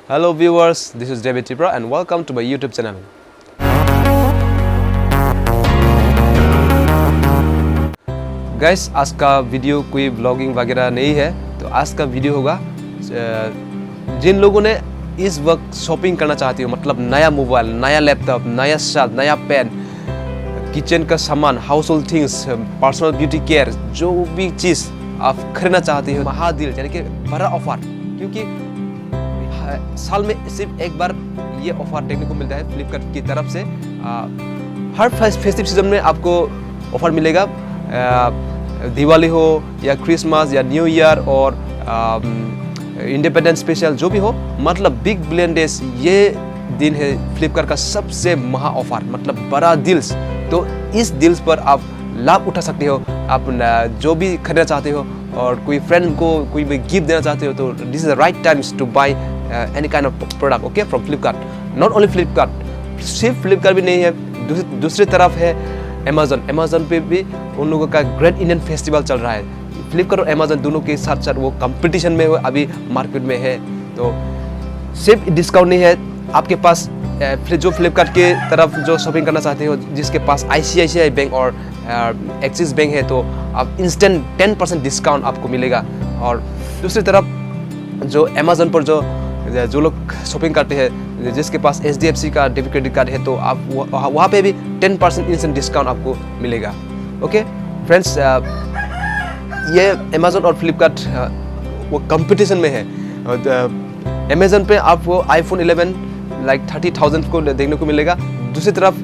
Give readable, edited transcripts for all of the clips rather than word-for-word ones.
Hello viewers, this is David Tipra and welcome to my YouTube channel. Guys, आज का video कोई vlogging वगैरह नहीं है, तो आज का वीडियो होगा जिन लोगों ने इस वक्त शॉपिंग करना चाहती हो, मतलब नया मोबाइल, नया लैपटॉप, नया शर्ट, नया पेन, किचन का सामान, house hold things, personal beauty care, जो भी चीज़ आप खरीदना चाहती हो, महाडील यानी कि बड़ा ऑफर, क्योंकि साल में सिर्फ एक बार ये ऑफर देखने को मिलता है फ्लिपकार्ट की तरफ से। हर फेस्टिव सीजन में आपको ऑफर मिलेगा, दिवाली हो या क्रिसमस या न्यू ईयर और इंडिपेंडेंस स्पेशल, जो भी हो, मतलब बिग बिलियन डेज ये दिन है फ्लिपकार्ट का सबसे महा ऑफर, मतलब बड़ा डील्स। तो इस डील्स पर आप लाभ उठा सकते हो। आप जो भी खरीदना चाहते हो और कोई फ्रेंड को कोई भी गिफ्ट देना चाहते हो, तो this is the right times to buy any kind of product, okay, from Flipkart. Not only Flipkart, सिर्फ फ्लिपकार्ट भी नहीं है, दूसरी तरफ है अमेजन पे भी उन लोगों का ग्रेट इंडियन फेस्टिवल चल रहा है। फ्लिपकार्ट और अमेजन दोनों के साथ साथ वो कंपटीशन में अभी मार्केट में है। तो सिर्फ डिस्काउंट नहीं है, आपके पास जो फ्लिपकार्ट के तरफ जो शॉपिंग करना चाहते हो, जिसके पास ICICI बैंक और एक्सिस बैंक है, तो आप इंस्टेंट 10% डिस्काउंट आपको मिलेगा। और दूसरी तरफ जो अमेजन पर जो लोग शॉपिंग करते हैं, जिसके पास HDFC का डेबिट क्रेडिट कार्ड है, तो आप वहाँ पे भी 10% इंस्टेंट डिस्काउंट आपको मिलेगा। ओके फ्रेंड्स, ये अमेजन और फ्लिपकार्ट वो कंपटीशन में है। अमेजन पे आपको iPhone 11 लाइक 30,000 को देखने को मिलेगा। दूसरी तरफ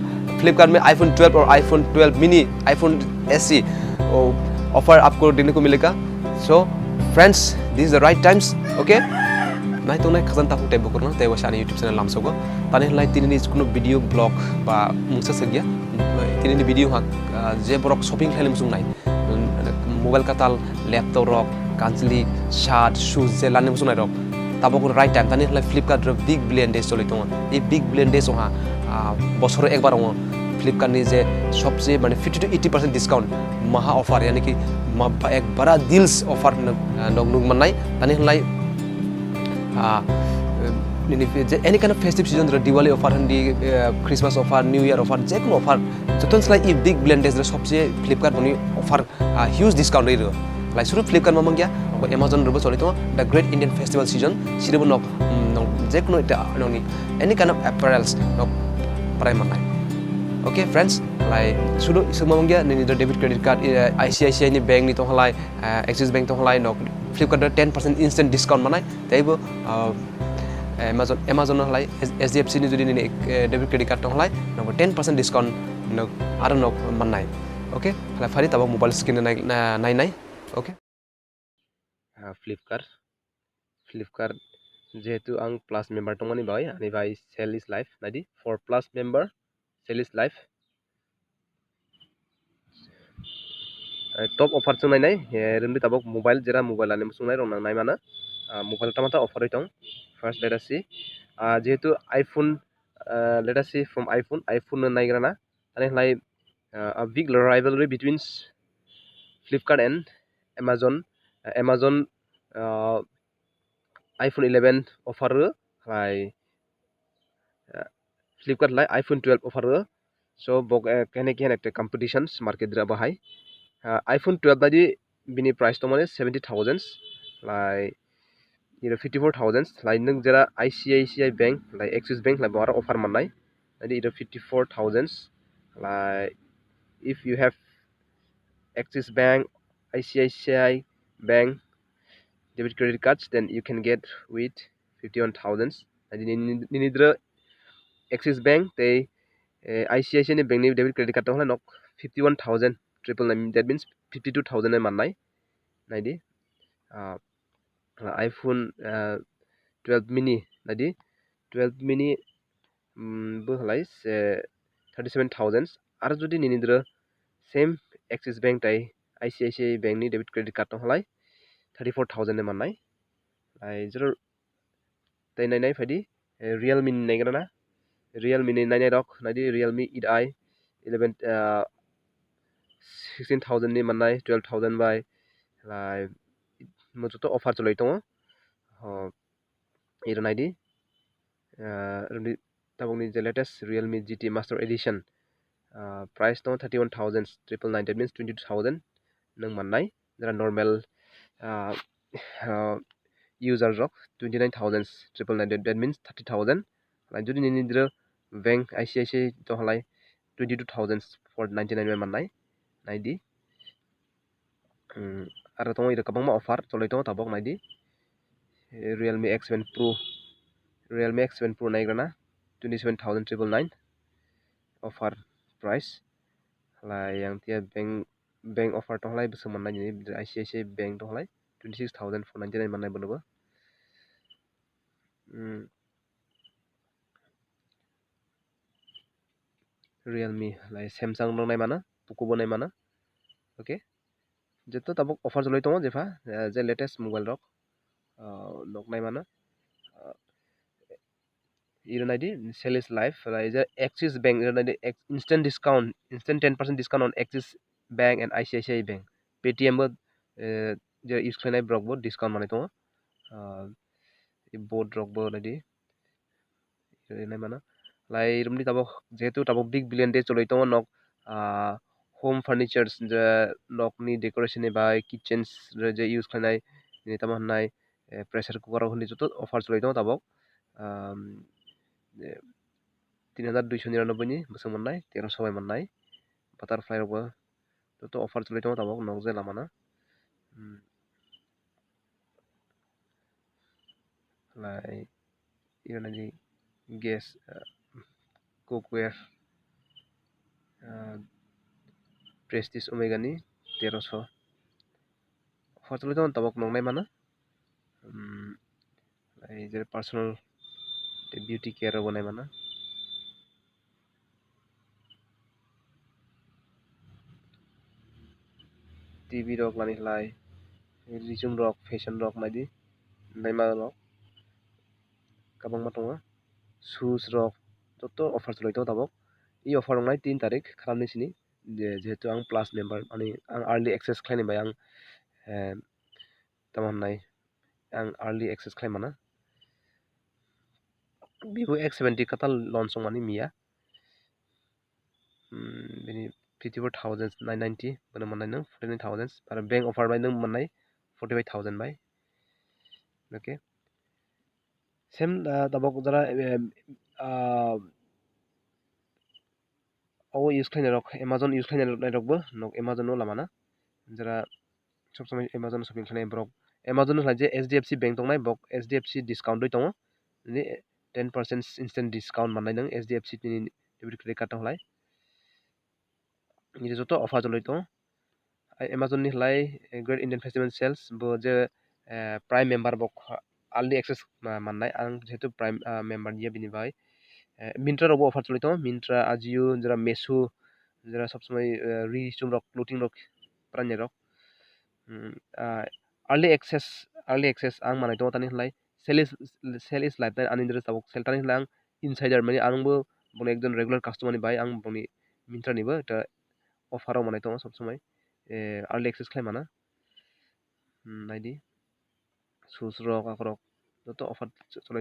फ्लिपकार्ट में iPhone 12 और iPhone 12 mini, iPhone SE offer आपको देखने को मिलेगा। So friends, this is the right times, okay. नाइ तो नाइ खजन ताकु टाइप बकरना तेवा शानी यूट्यूब चैनल लामसोगो ताने लाइ तिनिनि कुनो भिडियो ब्लॉग बा मुंसा सगिया तिनिनि भिडियो हा जे ब्रक शॉपिंग खाइले मुसुं नाइ मोबाइल काताल लैपटॉप रक कांचली शार्ट शूज जे लाने मुसुं नाइ रक ताबको राइट टाइम ताने लाइ फ्लिपकार्ट रो बिग बिलियन डेज चले दङ। ए बिग बिलियन डेज हा बछर एक बार फ्लिपकार्ट नि जे सबसे माने 50 to 80% डिस्काउंट महा ऑफर, यानी कि एक बड़ा डील्स ऑफर नगनुग मननाय ताने लाइ any kind of festive season Diwali offer हंडी, Christmas offer, new year offer, जेकुनो ऑफर जतनस्लाइ इ बिग बिलियन डेज सबसे फ्लिपकार्ट बनि ऑफर ह्यूज डिस्काउंट रही लाइक सुरु फ्लिपकार्ट में मंगिया अमेजन रबो चले तो the great Indian festival season सिरबो नक जेकुनो नोनी एनी काइंड ऑफ अपैरल्स नक प्राइम मननाय। ओके फ्रेंड्स, लाइक सुरु इसमा मंगिया नि डेबिट क्रेडिट कार्ड ICICI नि बैंक नि तो हलाय एक्सिस बैंक तो हलाय नक फ्लिपकार्ट 10% इंस्टेंट डिस्काउंट मनाय तैबो अमेजन हलाय HDFC नि जुदि नि डेबिट क्रेडिट कार्ड तो हलाय नक 10% डिस्काउंट नक आरो नक मनाय। ओके हलाय फारि ताबो मोबाइल स्क्रिन नाय ओके। फ्लिपकार्ट जेहेतु आं प्लास मेम्बार दंमोन बाय आनि बाय सेल इज लाइफ नायदि for plus member sale is live top offer जों नायनाय रेमबि ताबक मोबाइल जेरा मोबाइल आने मुसुंनाय रंग नाय माना मोबाइल तामाता ऑफर दं। फर्स्ट लेट अस सी जेहेतु iPhone let us see from iPhone नायग्राना आने like a big rivalry between Flipkart and Amazon iPhone 11 offer like Flipkart like iPhone 12 offer, so bok kene ekta competitions market dra bahai iPhone 12 badi bini price to mane 70,000 like 54,000 like nung jara ICICI bank like Axis bank like bara offer manai like 54,000 like if you have Axis bank, ICICI bank debit credit cards, then you can get with 51,000 nidra Axis bank they ICICI bank ni debit credit card to nok 51,000 triple nine, that means 52,000 manai naidi iPhone 12 mini nadi 12 mini bohlai 37,000 ar jodi ninidra same Axis bank tai ICICI bank ni debit credit card to halai 34,000 ne manai ai jero tai nai phadi Realme ni nagrana Realme ni nai rok nadi Realme EI 11 16,000 ni manai 12,000 by like mojoto offer cholai tongo iro naidi roni tabok ni je latest Realme GT Master Edition price dong 31,999 that means 22,000 nang mannai jara normal user rok 29,999 that means 30,000 lai jodi ni dira bank ICICI to halai 22,499 mannai naidi aro tong ira kabangma offer cholai tong tabok naidi Realme X7 Pro Realme X7 Pro naigrana 27,999 offer price lai yang tia bank offer tong halai besang mannai ni ICICI bank tong halai 26,499 mannai bonobo Realme lai Samsung dong nai mana Poco bo nai mana okay jeto tabok offer jolai tongo jefa je latest mobile rok nok nai mana iro naidi sale is live lai je Axis Bank iro naidi instant 10% discount on Axis Bank and ICICI Bank Paytm bo je use khlai brok bo discount manai tongo board rok bo naidi iro nai mana lai rumni tabok jehetu tabok big billion day cholai tongo nok home furnitures je nok ni decoration ni bai kitchens je use khlai ni tamo nai pressure cooker rok ni joto offer cholai tongo tabok 3,299 ni besang mannai 1300 bai mannai butterfly rok bo joto offer cholai tongo tabok nok je lama na lai iro naidi gas cookware Prestige Omega ni 1300 offer cholai tongo tabok nok nai mana lai je personal beauty care rok bo nai mana TV rok lani lai resume rok fashion rok naidi naima rok kabangma tongo shoes rok joto offer cholai tongo tabok e offer rok nai 3 tarik khamni sini jehetu ang plus member ani ang early access khlaini bai ang tamam nai ang early access khlai mana Vivo X70 katal launch mani mia bini 54,990 bana manai nang 49,000 para bank offer bai nang manai 45,000 bai okay same tabok jara use khlainai rok Amazon use khlainai rok bo nok Amazon no lamana jara sob samai Amazon shopping khlainai brok Amazon no je HDFC bank tongnai bok HDFC discount doi tongo ni 10% instant discount mannai nang HDFC ni debit credit card tonglai ni joto offer jolai tongo Amazon ni lai Great Indian Festival Sales bo je prime member bok early access mannai ang jehetu prime member ni bini bai Mintra rok bo offer cholai tongo Mintra Ajio jara Meesho jara sob samai resume rok clothing rok pranai rok early access ang manai tongo tani lai sale is live ani dre tabok sale tani lang insider mani ang bo boni ekjon regular customer ni bai ang boni Mintra ni bo ta offer rok manai tongo sob samai early access khlai mana naidi shoes rok akorok joto offer cholai tongo